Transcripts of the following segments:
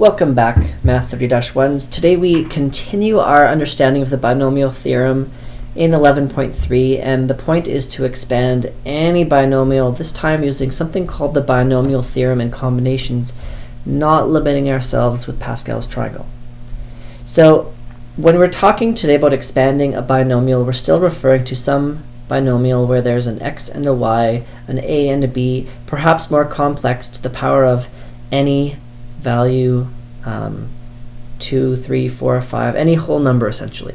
Welcome back, Math 30-1s. Today we continue our understanding of the binomial theorem in 11.3, and the point is to expand any binomial, this time using something called the binomial theorem in combinations, not limiting ourselves with Pascal's triangle. So when we're talking today about expanding a binomial, we're still referring to some binomial where there's an x and a y, an a and a b, perhaps more complex to the power of any value 2, 3, 4, 5, any whole number essentially.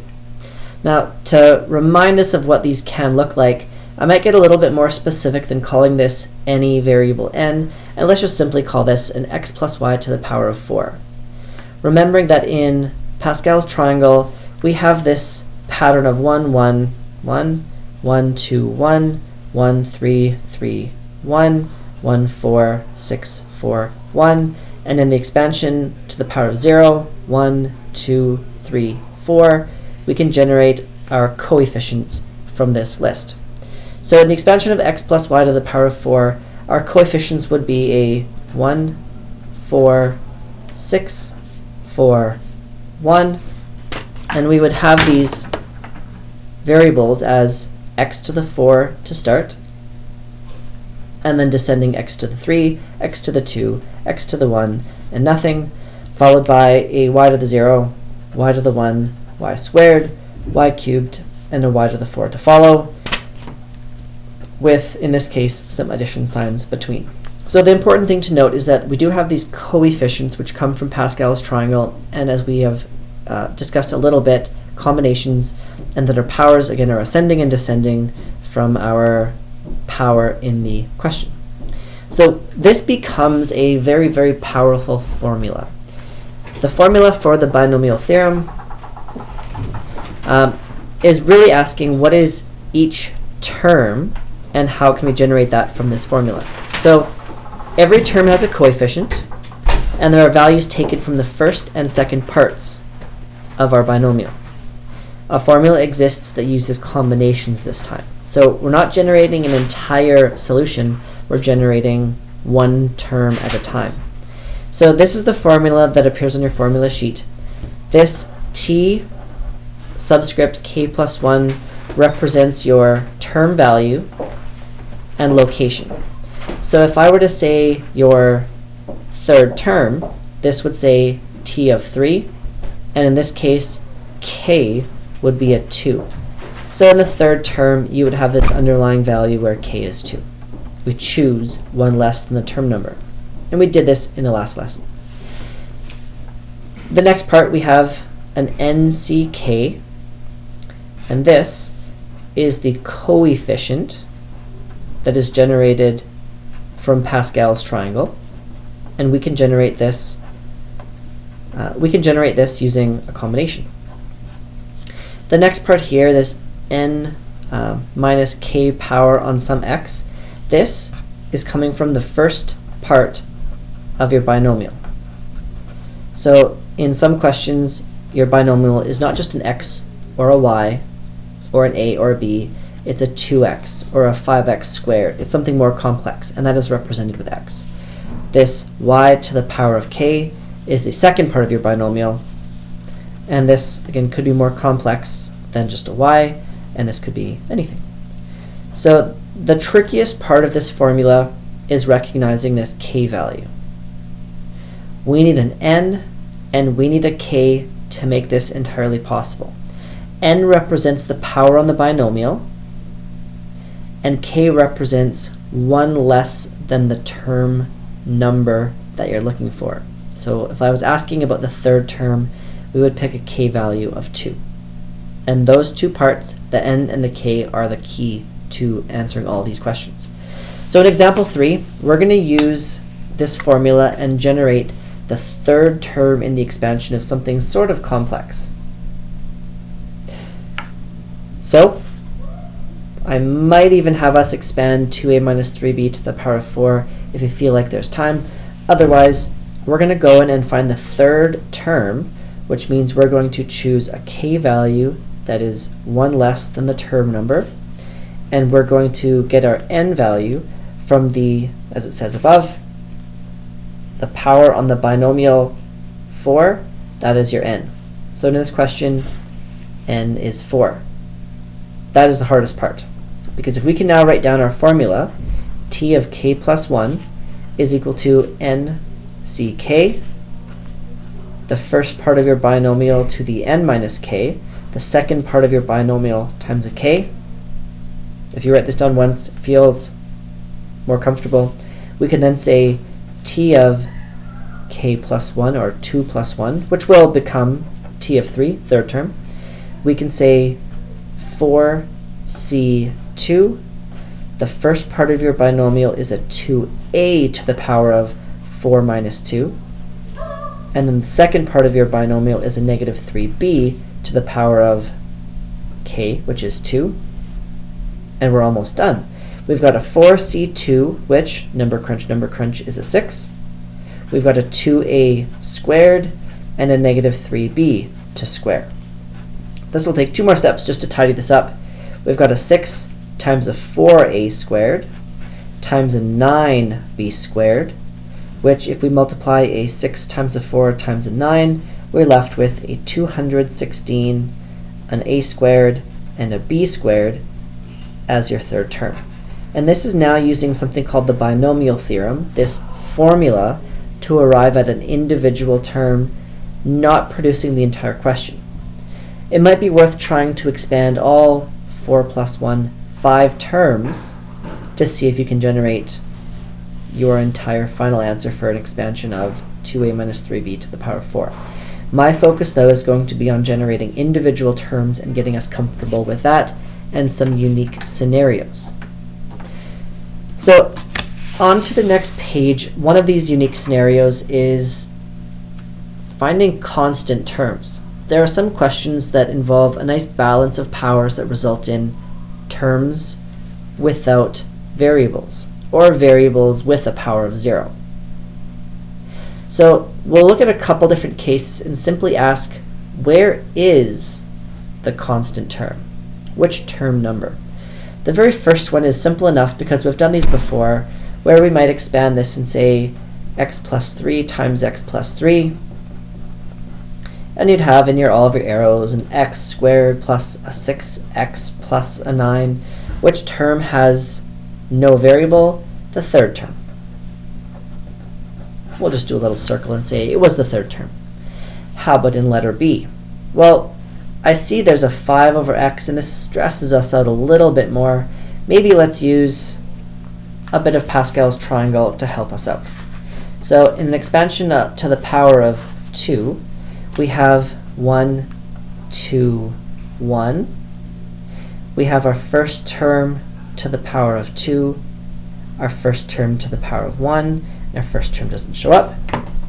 Now, to remind us of what these can look like, I might get a little bit more specific than calling this any variable n, and let's just simply call this an x plus y to the power of 4. Remembering that in Pascal's triangle, we have this pattern of 1, 1, 1, 1, 2, 1, 1, 3, 3, 1, 1, 4, 6, 4, 1, and in the expansion to the power of 0, 1, 2, 3, 4, we can generate our coefficients from this list. So in the expansion of x plus y to the power of 4, our coefficients would be a 1, 4, 6, 4, 1, and we would have these variables as x to the 4 to start, and then descending x to the 3, x to the 2, x to the 1, and nothing, followed by a y to the 0, y to the 1, y squared, y cubed, and a y to the 4 to follow, with, in this case, some addition signs between. So the important thing to note is that we do have these coefficients which come from Pascal's triangle, and as we have discussed a little bit, combinations, and that our powers, again, are ascending and descending from our power in the question. So this becomes a very, very powerful formula. The formula for the binomial theorem is really asking what is each term and how can we generate that from this formula. So every term has a coefficient, and there are values taken from the first and second parts of our binomial. A formula exists that uses combinations this time. So we're not generating an entire solution, we're generating one term at a time. So this is the formula that appears on your formula sheet. This t subscript k plus 1 represents your term value and location. So if I were to say your third term, this would say t of 3, and in this case, k would be at 2. So in the third term, you would have this underlying value where k is 2. We choose one less than the term number. And we did this in the last lesson. The next part, we have an nck, and this is the coefficient that is generated from Pascal's triangle, and we can generate this using a combination. The next part here, this n minus k power on some x, this is coming from the first part of your binomial. So in some questions, your binomial is not just an x or a y or an a or a b, it's a 2x or a 5x squared. It's something more complex, and that is represented with x. This y to the power of k is the second part of your binomial, and this, again, could be more complex than just a y, and this could be anything. So the trickiest part of this formula is recognizing this k value. We need an n, and we need a k to make this entirely possible. N represents the power on the binomial, and k represents one less than the term number that you're looking for. So if I was asking about the third term, we would pick a k value of 2. And those two parts, the n and the k, are the key to answering all these questions. So in example 3, we're going to use this formula and generate the third term in the expansion of something sort of complex. So I might even have us expand 2a minus 3b to the power of 4 if you feel like there's time. Otherwise, we're going to go in and find the third term, which means we're going to choose a k value that is one less than the term number, and we're going to get our n value from the, as it says above, the power on the binomial 4, that is your n. So in this question, n is 4. That is the hardest part, because if we can now write down our formula, t of k plus 1 is equal to n ck, the first part of your binomial to the n minus k, the second part of your binomial times a k. If you write this down once, it feels more comfortable. We can then say t of k plus 1, or 2 plus 1, which will become t of 3, third term. We can say 4c2. The first part of your binomial is a 2a to the power of 4 minus 2. And then the second part of your binomial is a negative 3b to the power of k, which is 2. And we're almost done. We've got a 4c2, which, number crunch, is a 6. We've got a 2a squared and a negative 3b to square. This will take 2 more steps just to tidy this up. We've got a 6 times a 4a squared times a 9b squared, which if we multiply a 6 times a 4 times a 9, we're left with a 216, an a squared, and a b squared as your third term. And this is now using something called the Binomial Theorem, this formula to arrive at an individual term, not producing the entire question. It might be worth trying to expand all 4 plus 1, 5 terms to see if you can generate your entire final answer for an expansion of 2a minus 3b to the power of 4. My focus, though, is going to be on generating individual terms and getting us comfortable with that and some unique scenarios. So on to the next page. One of these unique scenarios is finding constant terms. There are some questions that involve a nice balance of powers that result in terms without variables, or variables with a power of 0. So we'll look at a couple different cases and simply ask, where is the constant term? Which term number? The very first one is simple enough because we've done these before, where we might expand this and say x plus 3 times x plus 3. And you'd have in all of your arrows an x squared plus a 6x plus a 9. Which term has no variable? The third term. We'll just do a little circle and say it was the third term. How about in letter B? Well, I see there's a 5 over x, and this stresses us out a little bit more. Maybe let's use a bit of Pascal's triangle to help us out. So in an expansion to the power of 2, we have 1, 2, 1. We have our first term to the power of 2, our first term to the power of 1, and our first term doesn't show up.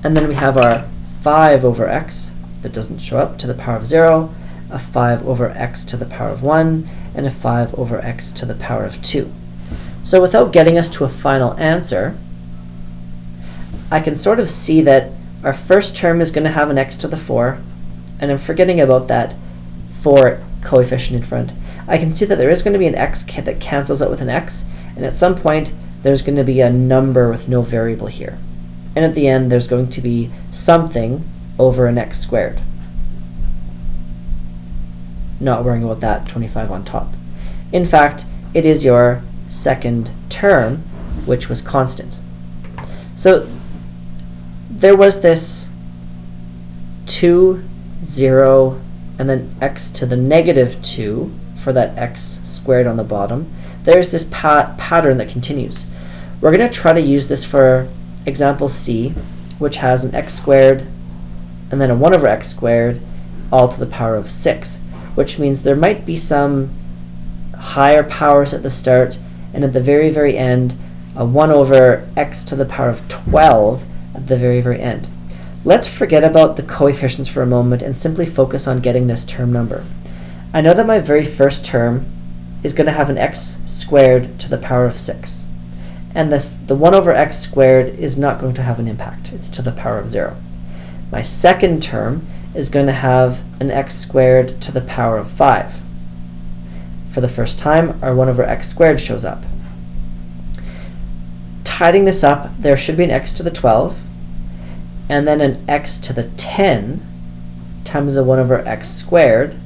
And then we have our 5 over x that doesn't show up to the power of 0, a 5 over x to the power of 1, and a 5 over x to the power of 2. So without getting us to a final answer, I can sort of see that our first term is going to have an x to the 4, and I'm forgetting about that 4 coefficient in front. I can see that there is going to be an x that cancels out with an x, and at some point there's going to be a number with no variable here. And at the end there's going to be something over an x squared. Not worrying about that 25 on top. In fact, it is your second term, which was constant. So there was this 2, 0, and then x to the negative 2 for that x squared on the bottom. There's this pattern that continues. We're going to try to use this for example C, which has an x squared and then a 1 over x squared all to the power of 6, which means there might be some higher powers at the start, and at the very, very end, a 1 over x to the power of 12 at the very, very end. Let's forget about the coefficients for a moment and simply focus on getting this term number. I know that my very first term is going to have an x squared to the power of 6. And the 1 over x squared is not going to have an impact. It's to the power of 0. My second term is going to have an x squared to the power of 5. For the first time, our 1 over x squared shows up. Tidying this up, there should be an x to the 12. and then an x to the 10 times a 1 over x squared,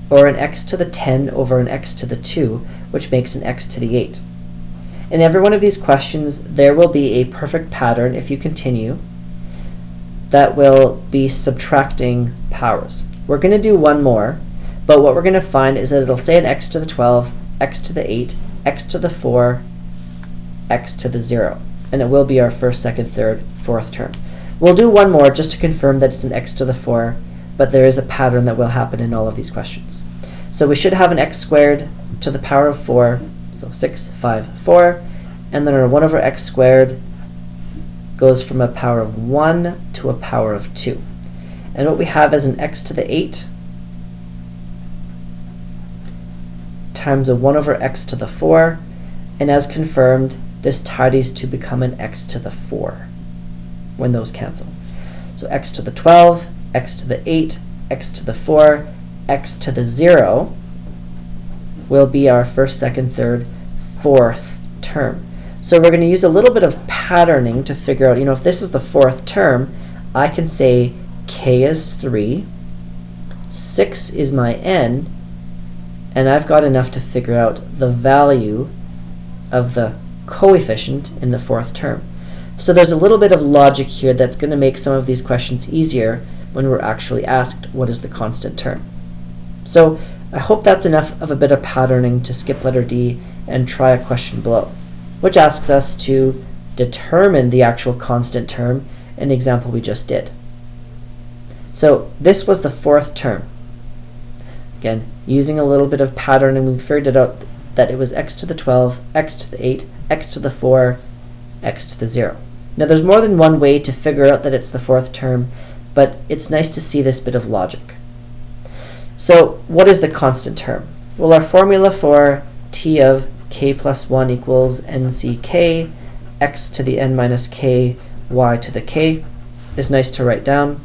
or an x to the 10 over an x to the 2, which makes an x to the 8. In every one of these questions, there will be a perfect pattern, if you continue, that will be subtracting powers. We're going to do one more, but what we're going to find is that it'll say an x to the 12, x to the 8, x to the 4, x to the 0. And it will be our first, second, third, fourth term. We'll do one more just to confirm that it's an x to the 4, but there is a pattern that will happen in all of these questions. So we should have an x squared to the power of 4, so 6, 5, 4, and then our 1 over x squared goes from a power of 1 to a power of 2. And what we have is an x to the 8 times a 1 over x to the 4, and as confirmed, this tidies to become an x to the 4 when those cancel. So x to the 12, x to the 8, x to the 4, x to the 0 will be our first, second, third, fourth term. So we're going to use a little bit of patterning to figure out, if this is the fourth term, I can say k is 3, 6 is my n, and I've got enough to figure out the value of the coefficient in the fourth term. So there's a little bit of logic here that's going to make some of these questions easier when we're actually asked what is the constant term. So I hope that's enough of a bit of patterning to skip letter D and try a question below, which asks us to determine the actual constant term in the example we just did. So this was the fourth term. Again, using a little bit of patterning, we figured out that it was x to the 12, x to the 8, x to the 4, x to the 0. Now there's more than one way to figure out that it's the fourth term, but it's nice to see this bit of logic. So what is the constant term? Well, our formula for t of k plus 1 equals nck, x to the n minus k, y to the k, is nice to write down,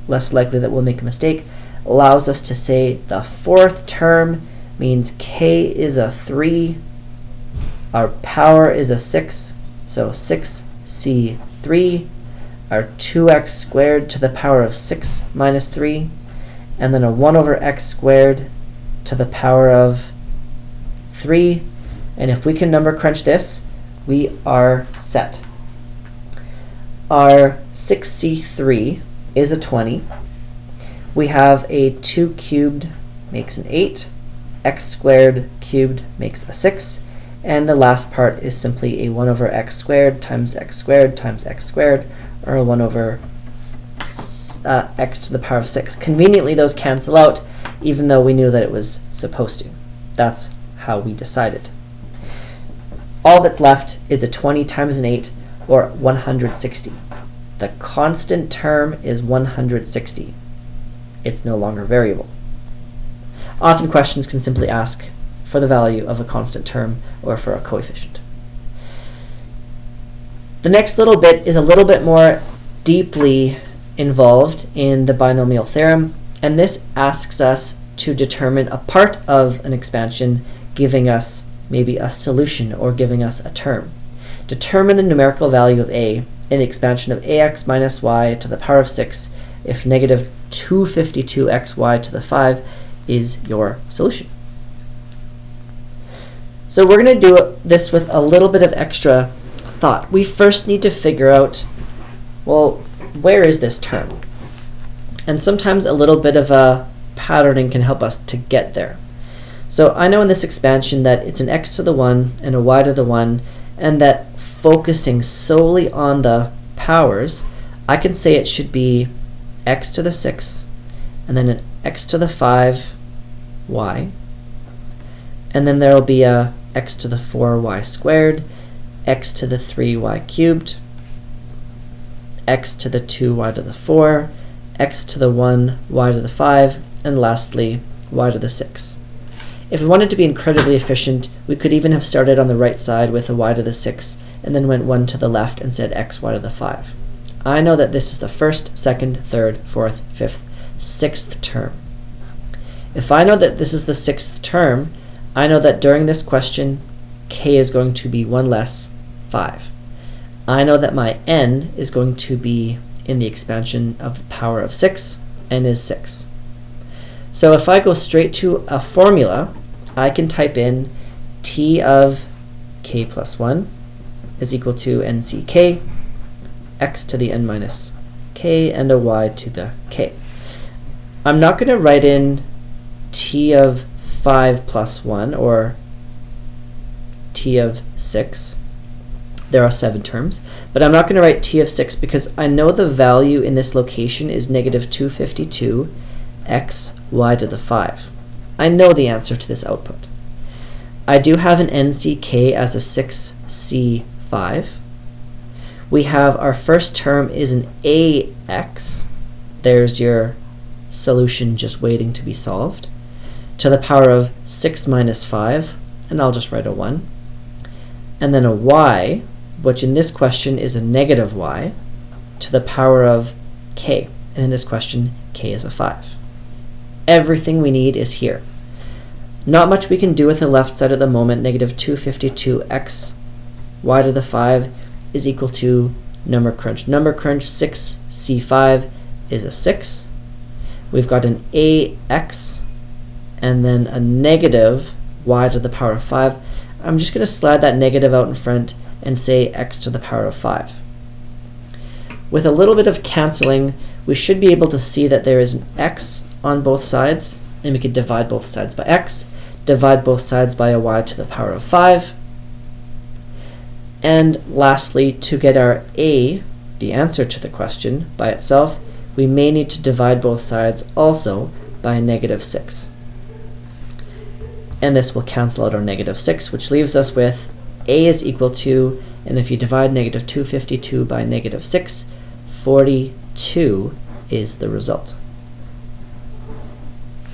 less likely that we'll make a mistake, allows us to say the fourth term means k is a 3, our power is a 6, so 6c3, our 2x squared to the power of 6 minus 3, and then a 1 over x squared to the power of 3. And if we can number crunch this, we are set. Our 6c3 is a 20. We have a 2 cubed makes an 8. X squared cubed makes a 6. And the last part is simply a 1 over x squared times x squared times x squared, or a 1 over x to the power of 6. Conveniently, those cancel out, even though we knew that it was supposed to. That's how we decided. All that's left is a 20 times an 8, or 160. The constant term is 160. It's no longer variable. Often questions can simply ask for the value of a constant term or for a coefficient. The next little bit is a little bit more deeply involved in the binomial theorem, and this asks us to determine a part of an expansion giving us maybe a solution or giving us a term. Determine the numerical value of a in the expansion of ax minus y to the power of 6 if negative 252xy to the 5 is your solution. So we're going to do this with a little bit of extra thought. We first need to figure out, well, where is this term? And sometimes a little bit of a patterning can help us to get there. So I know in this expansion that it's an x to the 1 and a y to the 1, and that focusing solely on the powers, I can say it should be x to the 6, and then an x to the 5 y, and then there will be a x to the 4y squared, x to the 3y cubed, x to the 2y to the 4, x to the 1 y to the 5, and lastly y to the 6. If we wanted to be incredibly efficient, we could even have started on the right side with a y to the 6 and then went one to the left and said x y to the 5. I know that this is the first, second, third, fourth, fifth, sixth term. If I know that this is the sixth term, I know that during this question, k is going to be 1 less 5. I know that my n is going to be in the expansion of the power of 6, n is 6. So if I go straight to a formula, I can type in t of k plus 1 is equal to nck, x to the n minus k, and a y to the k. I'm not going to write in t of 5 plus 1 or t of 6. There are 7 terms, but I'm not going to write t of 6 because I know the value in this location is negative 252 x y to the 5. I know the answer to this output. I do have an nck as a 6c5. We have our first term is an ax. There's your solution just waiting to be solved, to the power of 6 minus 5, and I'll just write a 1. And then a y, which in this question is a negative y, to the power of k. And in this question, k is a 5. Everything we need is here. Not much we can do with the left side at the moment. Negative 252x y to the 5 is equal to number crunch. Number crunch 6c5 is a 6. We've got an ax and then a negative y to the power of 5. I'm just going to slide that negative out in front and say x to the power of 5. With a little bit of canceling, we should be able to see that there is an x on both sides, and we could divide both sides by x, divide both sides by a y to the power of 5. And lastly, to get our a, the answer to the question, by itself, we may need to divide both sides also by a negative 6. And this will cancel out our negative 6, which leaves us with a is equal to, and if you divide negative 252 by negative 6, 42 is the result.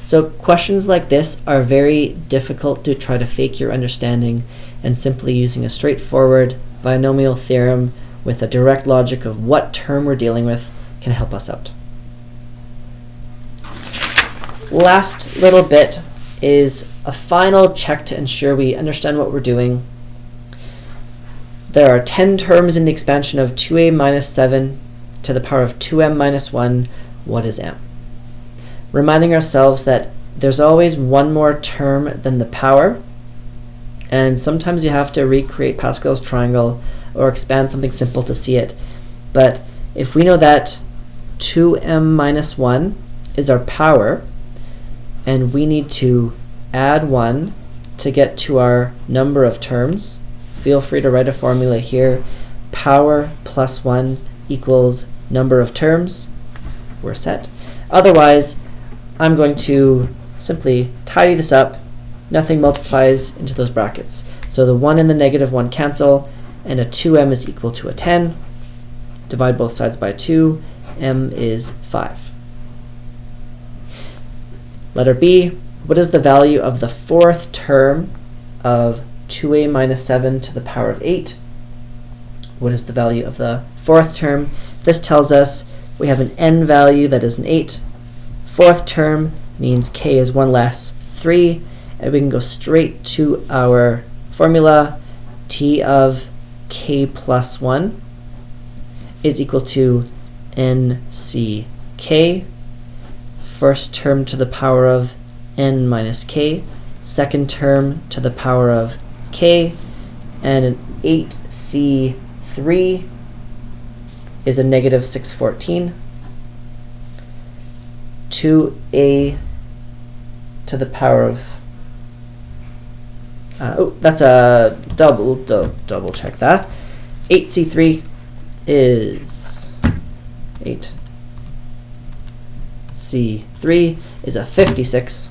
So questions like this are very difficult to try to fake your understanding, and simply using a straightforward binomial theorem with a direct logic of what term we're dealing with can help us out. Last little bit is a final check to ensure we understand what we're doing. There are 10 terms in the expansion of 2a minus 7 to the power of 2m minus 1. What is m? Reminding ourselves that there's always one more term than the power, and sometimes you have to recreate Pascal's triangle or expand something simple to see it. But if we know that 2m minus 1 is our power, and we need to add 1 to get to our number of terms, feel free to write a formula here. Power plus 1 equals number of terms. We're set. Otherwise, I'm going to simply tidy this up. Nothing multiplies into those brackets. So the 1 and the negative 1 cancel, and a 2m is equal to a 10. Divide both sides by 2. M is 5. Letter B, what is the value of the fourth term of 2a minus 7 to the power of 8? What is the value of the fourth term? This tells us we have an n value that is an 8. Fourth term means k is 1 less 3, and we can go straight to our formula. T of k plus 1 is equal to nck, first term to the power of n minus k, second term to the power of k, and an 8c3 is a negative 614. 2a to the power of, that's a double check that. 8c3 is 8c3 is a 56.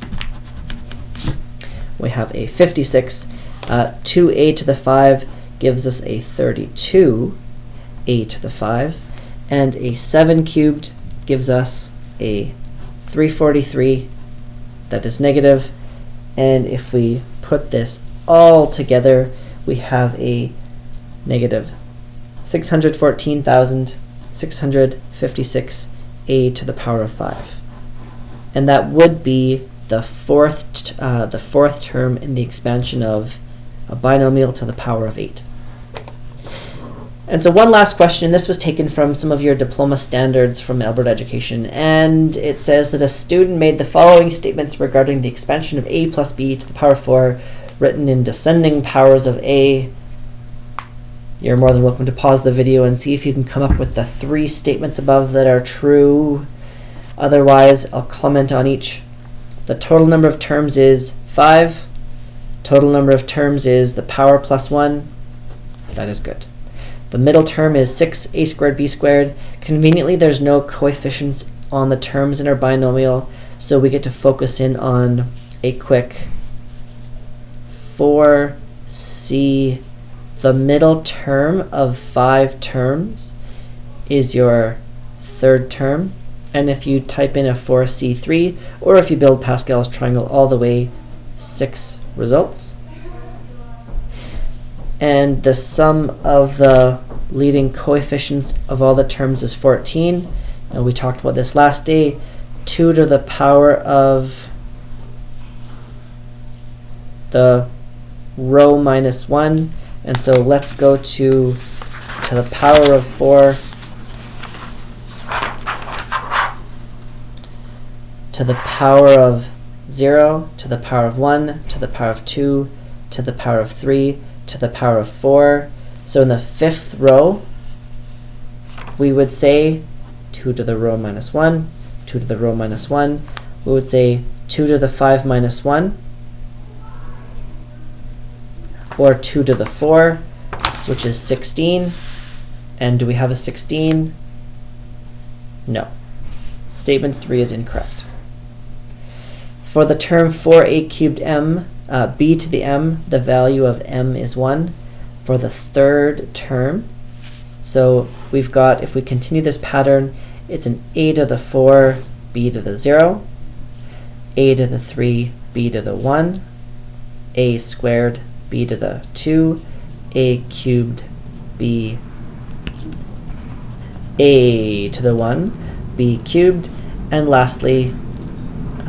We have a 56. 2a to the 5 gives us a 32, a to the 5, and a 7 cubed gives us a 343 that is negative, and if we put this all together, we have a negative 614,656 a to the power of 5. And that would be the fourth term in the expansion of a binomial to the power of 8. And so one last question, this was taken from some of your diploma standards from Alberta Education, and it says that a student made the following statements regarding the expansion of a plus b to the power 4 written in descending powers of a. You're more than welcome to pause the video and see if you can come up with the 3 statements above that are true. Otherwise, I'll comment on each. The total number of terms is 5. Total number of terms is the power plus 1. That is good. The middle term is 6a squared b squared. Conveniently, there's no coefficients on the terms in our binomial, so we get to focus in on a quick 4c. The middle term of 5 terms is your third term. And if you type in a 4c3, or if you build Pascal's triangle all the way, 6 results. And the sum of the leading coefficients of all the terms is 14. And we talked about this last day. 2 to the power of the row minus 1. And so let's go to the power of 4 to the power of 0 to the power of 1 to the power of 2 to the power of 3 to the power of 4. So in the 5th row, we would say 2 to the row minus 1, 2 to the row minus 1. We would say 2 to the 5 minus 1, or 2 to the 4, which is 16. And do we have a 16? No. Statement 3 is incorrect. For the term 4a cubed m, b to the m, the value of m is 1 for the third term. So we've got, if we continue this pattern, it's an a to the 4, b to the 0, a to the 3, b to the 1, a squared, b to the 2, a cubed, b, a to the 1, b cubed, and lastly,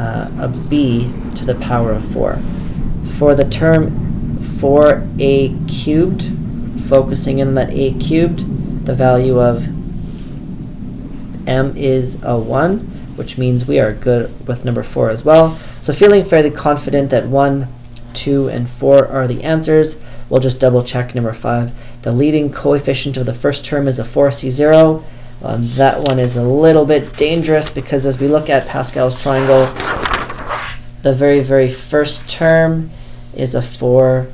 a b to the power of 4. For the term 4a cubed, focusing in on that a cubed, the value of m is a 1, which means we are good with number 4 as well. So feeling fairly confident that 1, 2, and 4 are the answers, we'll just double check number 5. The leading coefficient of the first term is a 4c0. That one is a little bit dangerous because as we look at Pascal's triangle, the very, very first term is a 4c0.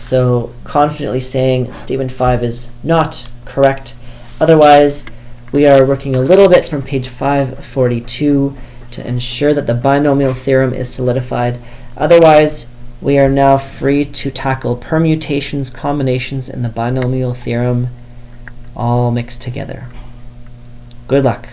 So confidently saying statement 5 is not correct. Otherwise, we are working a little bit from page 542 to ensure that the binomial theorem is solidified. Otherwise, we are now free to tackle permutations, combinations, and the binomial theorem all mixed together. Good luck.